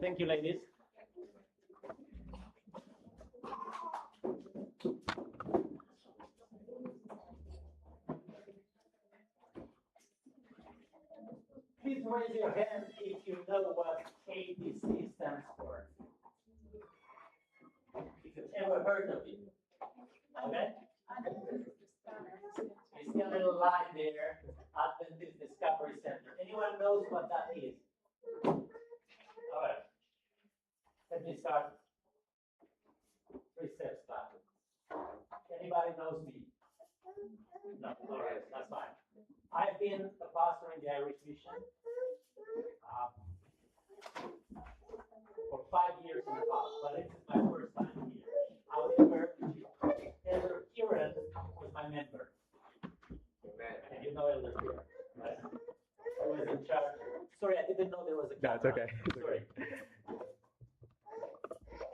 Thank you, ladies. Please raise your hand if you know what ABC stands for. If you've ever heard of it. Okay? You see a little line there, Adventist Discovery Center. Anyone knows what that is? All right. Let me start 3 steps back. Anybody knows me? No, all right, that's fine. I've been a pastor in the Irish Mission for 5 years and a half, but this is my first time here. However, Elder Kieran was my member. And you know Elder Kieran, right? He was in charge. Sorry, I didn't know there was a camera. That's okay. Sorry.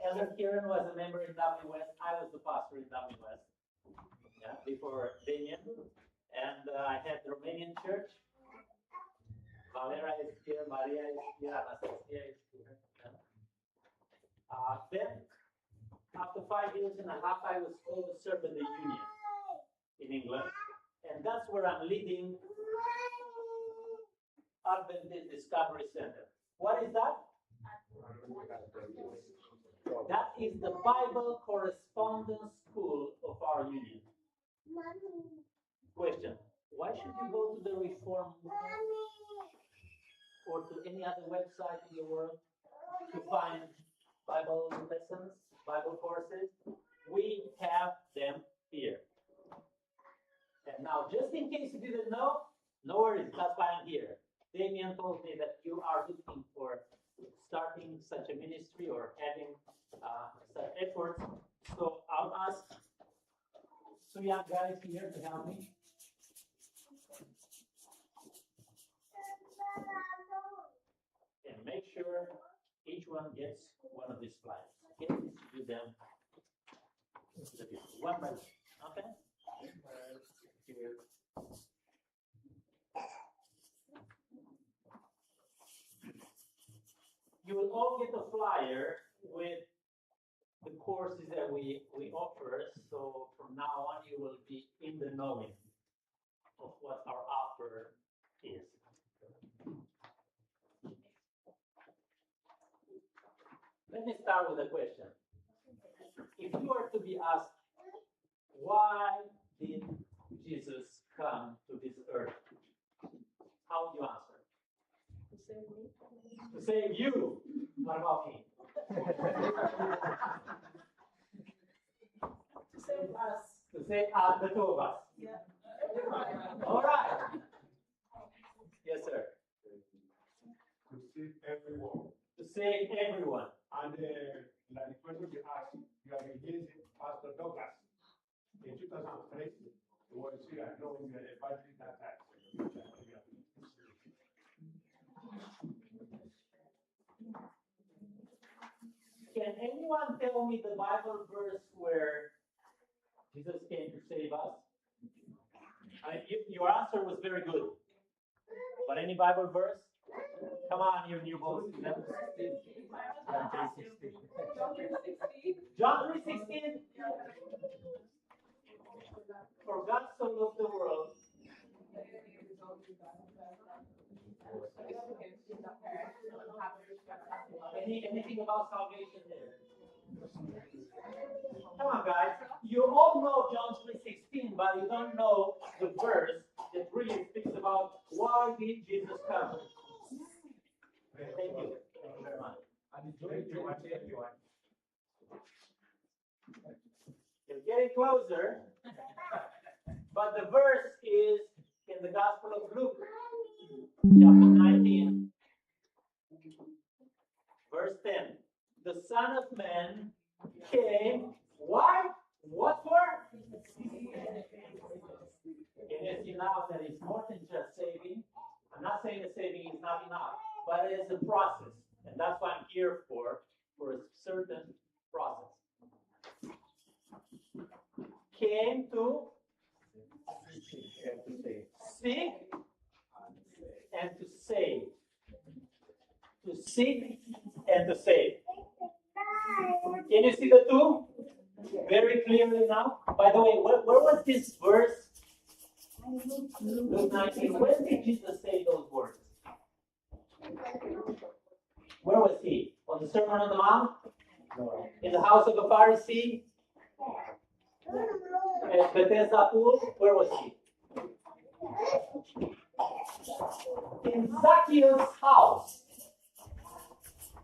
Elder Kieran was a member in Dublin West. I was the pastor in Dublin West. Yeah, before Damien. And I had the Romanian church. Valera is here, Maria is here, Anastasia is here. Then, after 5 years and a half, I was called to serve in the Union in England. And that's where I'm leading Adventist Discovery Center. What is that? That is the Bible Correspondence School of our Union. Question: why should you go to the Reform or to any other website in the world to find Bible lessons, Bible courses? We have them here. And now, just in case you didn't know, no worries, that's why I'm here. Damien told me that you are looking for starting such a ministry or having such efforts. So I'll ask 2 young guys here to help me. And make sure each one gets one of these flyers. Okay, distribute them to the people, one by one. Okay? You will all get a flyer with the courses that we offer. So from now on, you will be in the knowing of what our offer is. Let me start with a question. If you were to be asked, why did Jesus come to this earth? How would you answer? To save me. To save you. What about me? To save us. To save the two of us. Yeah. All right. Yes, sir. To save everyone. To save everyone. And like the question you asked, you are against Pastor Douglas. In 2003, he was here knowing the advisory that time. Can anyone tell me the Bible verse where Jesus came to save us? Your answer was very good. But any Bible verse? Come on, you new boys. John 3:16. For God so loved the world. Anything about salvation there? Come on, guys. You all know John 3:16, but you don't know the verse that really speaks about why did Jesus come. Thank you. Thank you very much. You're getting closer, but the verse is in the Gospel of Luke, chapter 19, verse 10. The Son of Man came, why? What for? And you see now that it's more than just saving. I'm not saying that saving is not enough, but it is a process. And that's what I'm here for a certain process. Came to seek and to save. To seek and to save. Can you see the two? Very clearly now. By the way, where was this verse? Luke 19. When did Jesus say those words? Where was he? On the Sermon on the Mount? In the house of a Pharisee? At Bethesda pool? Where was he? In Zacchaeus' house.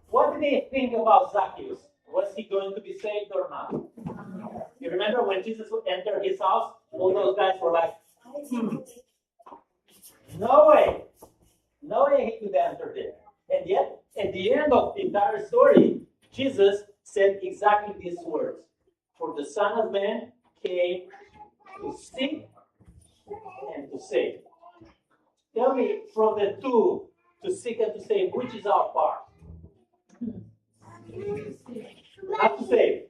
What did they think about Zacchaeus? Was he going to be saved or not? You remember when Jesus entered his house? All those guys were like, no way. No way he could enter there. And yet, at the end of the entire story, Jesus said exactly these words. For the Son of Man came to seek and to save. Tell me, from the two, to seek and to save, which is our part? Not to save.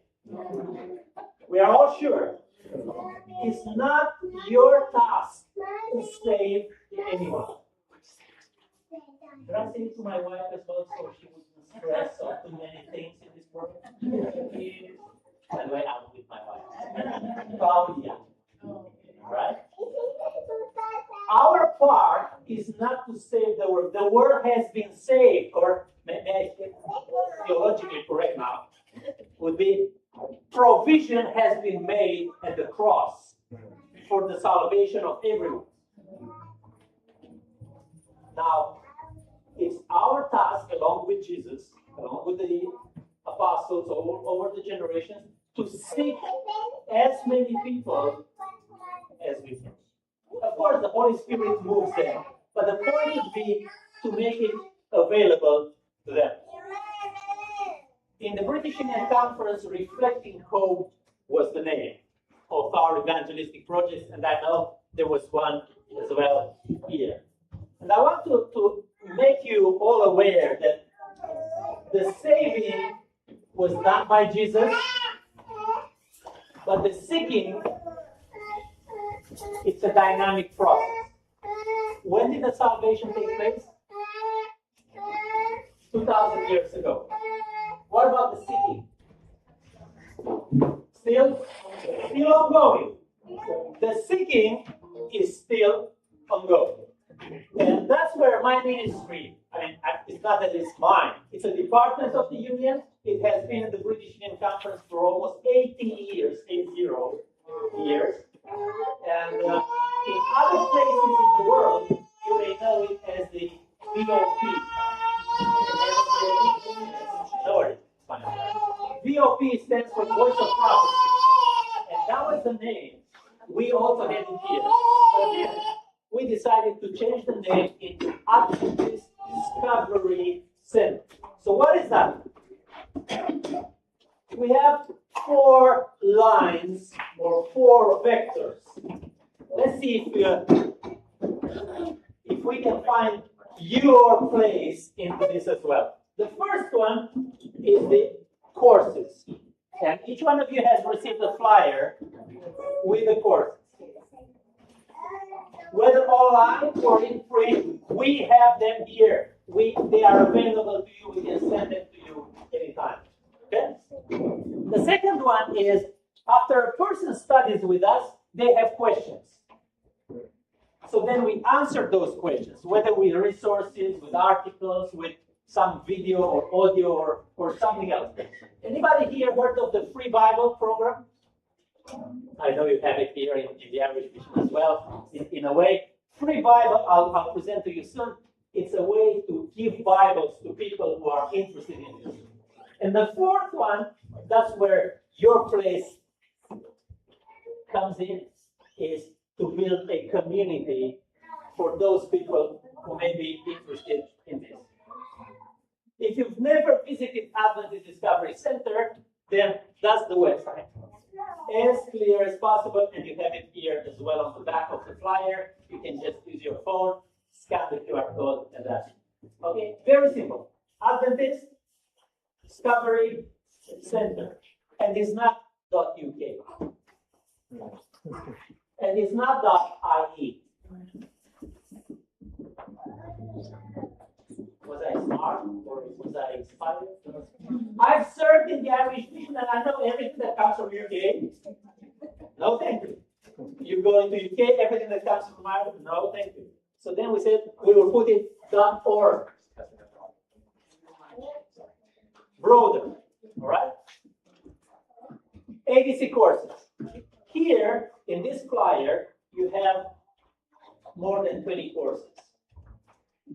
We are all sure. It's not your task to save anyone. Did I say it to my wife as well so she wouldn't stress on too many things in this world? By the way, I'm with my wife. Claudia. Right? Our part is not to save the world. The world has been saved, or theologically correct now, would be provision has been made at the cross for the salvation of everyone. Now, it's our task, along with Jesus, along with the apostles over the generations, to seek as many people as we can. Of course, the Holy Spirit moves them, but the point would be to make it available to them. In the British Indian Conference, Reflecting Hope was the name of our evangelistic projects, and I know there was one as well here. And I want to make you all aware that the saving was done by Jesus, but the seeking, it's a dynamic process. When did the salvation take place? 2,000 years ago. What about the seeking? Still ongoing. The seeking is still ongoing. And that's where my ministry, it's not that it's mine. It's a department of the union. It has been in the British Indian Conference for almost 80 years, 80 years. And in other places in the world, you may know it as the VOP. No worries, it's fine. VOP stands for Voice of Prophecy. And that was the name we also had it here. But then we decided to change the name into Adventist Discovery Center. So what is that? We have 4 lines or 4 vectors. Let's see if we can find your place in this as well. The first one is the courses. And each one of you has received a flyer with the courses. Whether online or in print, we have them here. They are available to you. We can send them to you anytime. Okay? The second one is, after a person studies with us, they have questions. So then we answer those questions, whether with resources, with articles, with some video or audio or something else. Anybody here heard of the Free Bible program? I know you have it here in the Irish Mission as well. In a way, Free Bible, I'll present to you soon. It's a way to give Bibles to people who are interested in this. And the fourth one, that's where your place comes in, is to build a community for those people who may be interested in this. If you've never visited Adventist Discovery Center, then that's the website. As clear as possible, and you have it here as well on the back of the flyer. You can just use your phone, scan the QR code, and that's it. Okay, very simple. Adventist Discovery Center. And it's not .uk. And it's not .ie. Was I smart or was I inspired? everything that comes from Ireland? No, thank you. So then we said we will put it .org. Broader, all right? ABC courses. Here, in this flyer, you have more than 20 courses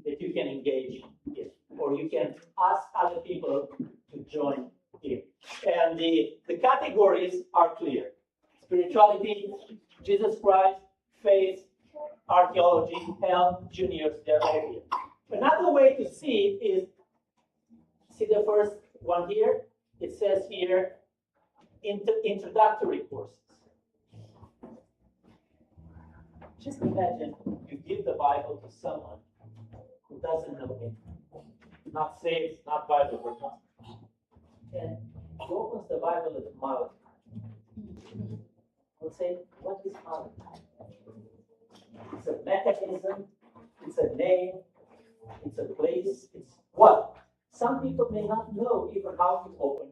that you can engage in, or you can ask other people to join in. And the categories are clear. Spirituality, Jesus Christ, faith, archaeology, health, juniors, they're all here. Another way to see it is, see the first one here? It says here, introductory courses. Just imagine you give the Bible to someone who doesn't know it, not saved, not Bible readers, and he opens the Bible at Malachi. We'll say, what is Malachi? It's a mechanism, it's a name, it's a place, it's what? Some people may not know even how to open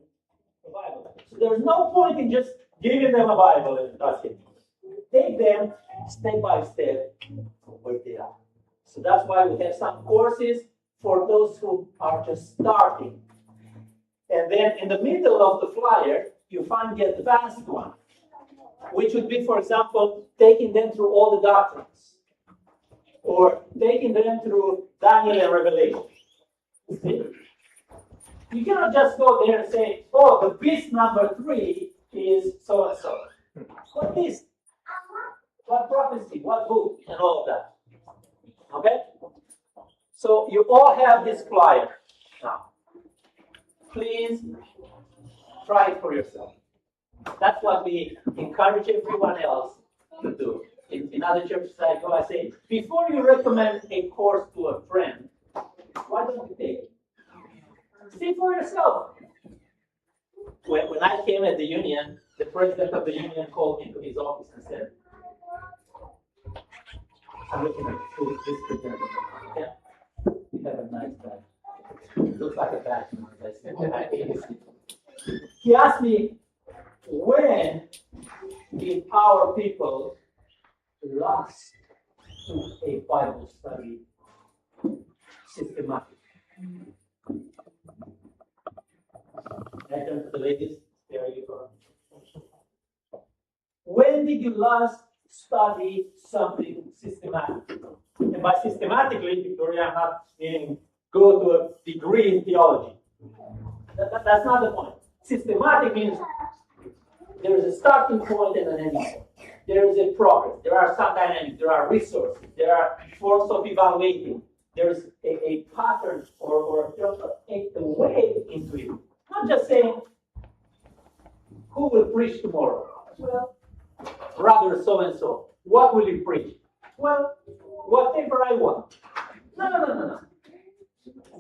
the Bible. So there's no point in just giving them a Bible and that's it. Take them step by step where they are. So that's why we have some courses for those who are just starting. And then in the middle of the flyer, you find the advanced one, which would be, for example, taking them through all the doctrines, or taking them through Daniel and Revelation. See? You cannot just go there and say, oh, the beast number 3 is so and so. What beast? What prophecy? What book? And all of that. Okay? So you all have this flyer now. Please try it for yourself. That's what we encourage everyone else to do. In other churches I go, I say, before you recommend a course to a friend, why don't you take it? See for yourself. When I came at the union, the president of the union called me to his office and said, I'm looking at this president. Yeah, you have a nice bag. It looks like a bag. I said, he asked me, when did our people last to a Bible study systematic? I turn to the ladies. There you go. When did you last study something systematic? And by systematically, Victoria, I'm not meaning go to a degree in theology. That's not the point. Systematic means there is a starting point and an ending point. There is a progress. There are some dynamics. There are resources. There are forms of evaluating. There is a pattern or a way into it. Not just saying, who will preach tomorrow? Well, brother so-and-so. What will you preach? Well, whatever I want. No.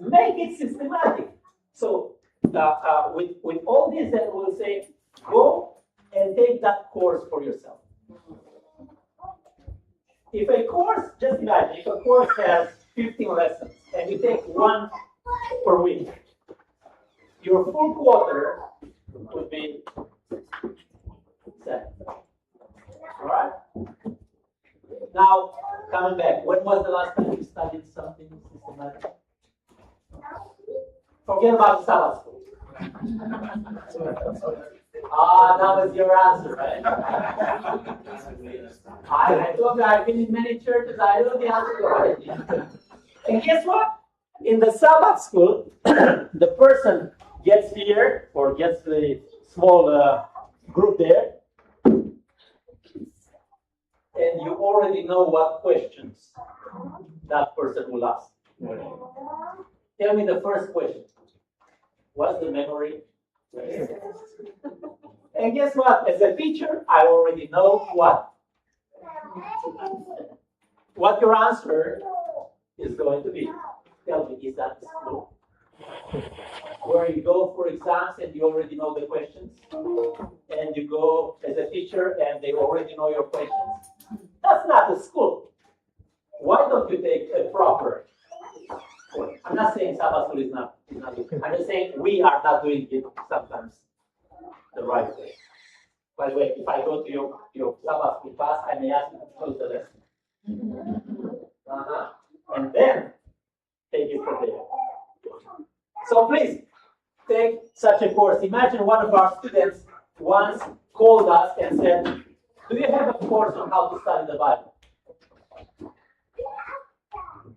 Make it systematic. So, with all this, then we'll say, go and take that course for yourself. If a course, just imagine, if a course has 15 lessons and you take one per week, your full quarter would be 7. All right? Now, coming back, when was the last time you studied something systematic? Forget about Sabbath school. That was your answer, right? I told you I've been in many churches, I know the answer already. And guess what? In the Sabbath school, the person gets here, or gets the small group there, and you already know what questions that person will ask. Tell me the first question. What's the memory? And guess what? As a teacher, I already know what your answer is going to be. Tell me, is that the school? Where you go for exams and you already know the questions? And you go as a teacher and they already know your questions? That's not the school. Why don't you take a proper course? I'm not saying Sabbath school is not good. I'm just saying we are not doing it sometimes the right way. By the way, if I go to your Sabbath class, I may ask you to close the lesson. And then take it from there. So please, take such a course. Imagine one of our students once called us and said, do you have a course on how to study the Bible?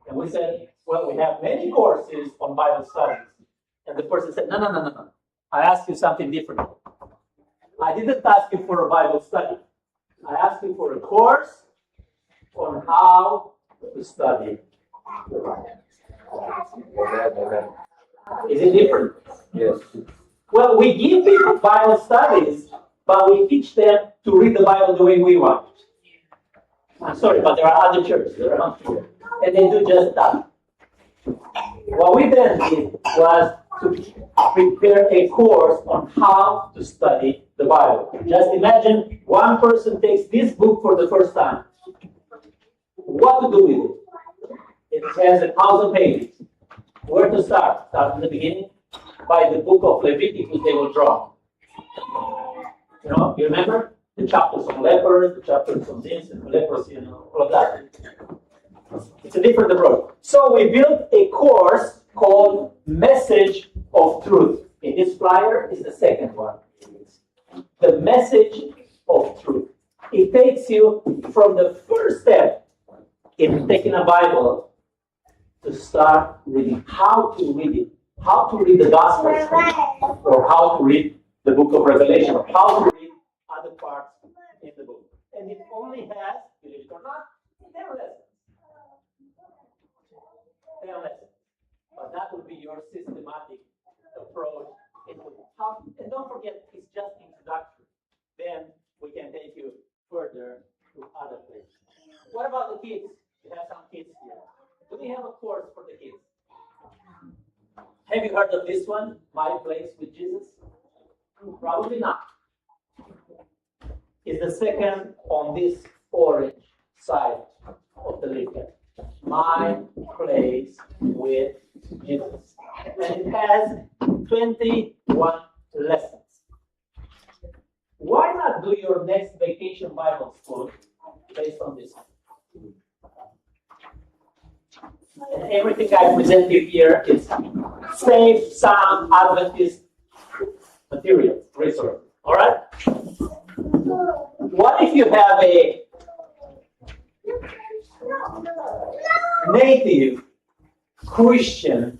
And we said, well, we have many courses on Bible studies. And the person said, no. I asked you something different. I didn't ask you for a Bible study. I asked you for a course on how to study the Bible. Is it different? Yes. Well, we give people Bible studies, but we teach them to read the Bible the way we want. I'm sorry, but there are other churches that are not here, and they do just that. What we then did was to prepare a course on how to study the Bible. Just imagine one person takes this book for the first time. What to do with it? It has 1,000 pages. Where to start? Start in the beginning. By the book of Leviticus, they will draw. You remember? The chapters on lepers, the chapters on this and leprosy, all of that. It's a different approach. So we built a course called Message of Truth. In this flyer is the second one. The Message of Truth. It takes you from the first step in taking a Bible to start reading how to read it, how to read the Gospels, or how to read the book of Revelation, or how to read other parts in the book. And it only has, believe it or not, 10 lessons. 10 lessons. But that will be your systematic approach into how, and don't forget, it's just introductory. Then we can take you further to other places. What about the kids? We have some kids here. Do we have a course for the kids? Have you heard of this one? My Place with Jesus? Probably not. It's the second on this orange side of the leaflet. My Place with Jesus. And it has 21 lessons. Why not do your next vacation Bible school based on this? And everything I present you here is safe, sound, Adventist materials, resources. All right? What if you have a native Christian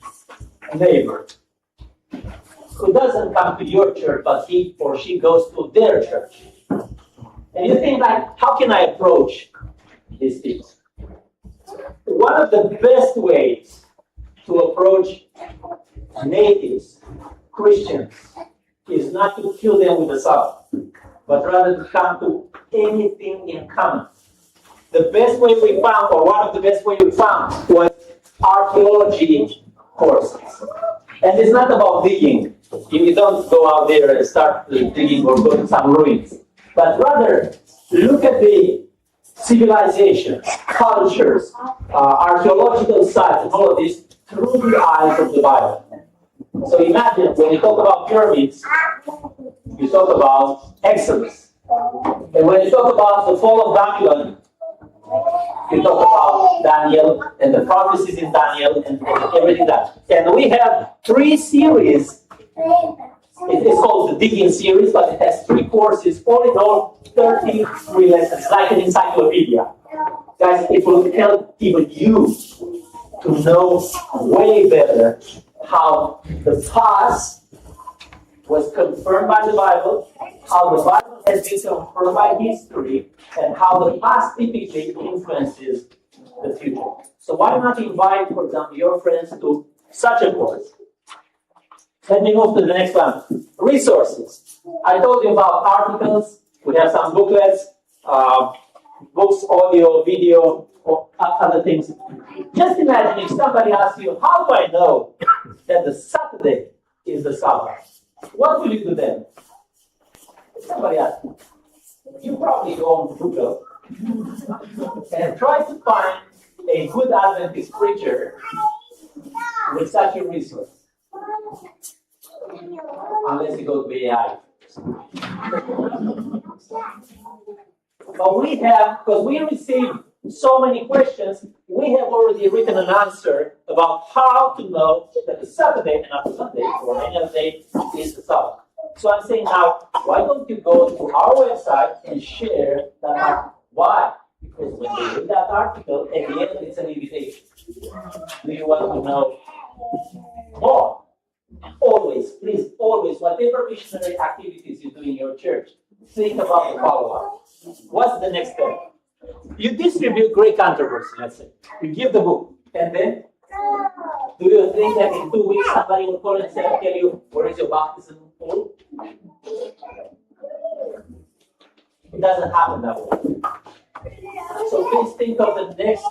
neighbor who doesn't come to your church, but he or she goes to their church? And you think, like, how can I approach these people? One of the best ways to approach natives, Christians, is not to kill them with the Sabbath, but rather to come to anything in common. The best way we found, or one of the best ways we found, was archaeology courses. And it's not about digging. You don't go out there and start digging or go to some ruins. But rather, look at the civilizations, cultures, archaeological sites, and all of this through the eyes of the Bible. So imagine, when you talk about pyramids, you talk about Exodus. And when you talk about the fall of Babylon, you talk about Daniel and the prophecies in Daniel and everything that. And we have 3 series. It is called the Digging series, but it has 3 courses. All in all, 33 lessons, like an encyclopedia. Guys, it will help even you to know way better how the past was confirmed by the Bible, how the Bible has been confirmed by history, and how the past typically influences the future. So why not invite, for example, your friends to such a course? Let me move to the next one. Resources. I told you about articles. We have some booklets, books, audio, video, or other things. Just imagine if somebody asks you, how do I know that the Saturday is the Sabbath? What will you do then? If somebody asks you, you probably go on Google and try to find a good Adventist preacher with such a resource. Unless you go to AI. But we have, because we received so many questions, we have already written an answer about how to know that the Saturday and not Sunday or any other day is the Sabbath. So I'm saying now, why don't you go to our website and share that article? Why? Because when they read that article, at the end it's an invitation. Do you want to know more? Always, please, always, whatever missionary activities you do in your church, think about the follow-up. What's the next step? You distribute Great Controversy, let's say. You give the book. And then, do you think that in 2 weeks somebody will call and say, tell you, where is your baptism pool? It doesn't happen that way. So please think of the next.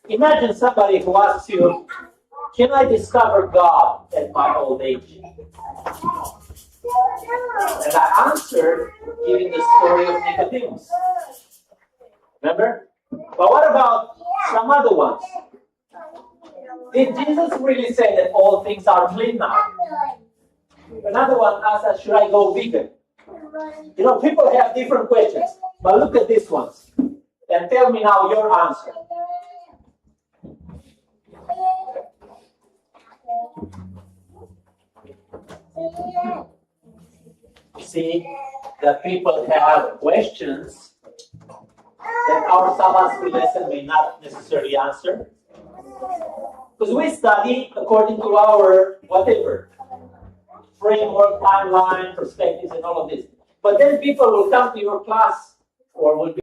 Imagine somebody who asks you, can I discover God at my old age? And I answered giving the story of Nicodemus. Remember? But what about some other ones? Did Jesus really say that all things are clean now? Another one asked us, should I go vegan? You know, people have different questions. But look at these ones. And tell me now your answer. See that people have questions that our Sabbath school lesson may not necessarily answer. Because we study according to our whatever framework, timeline, perspectives, and all of this. But then people will come to your class or will be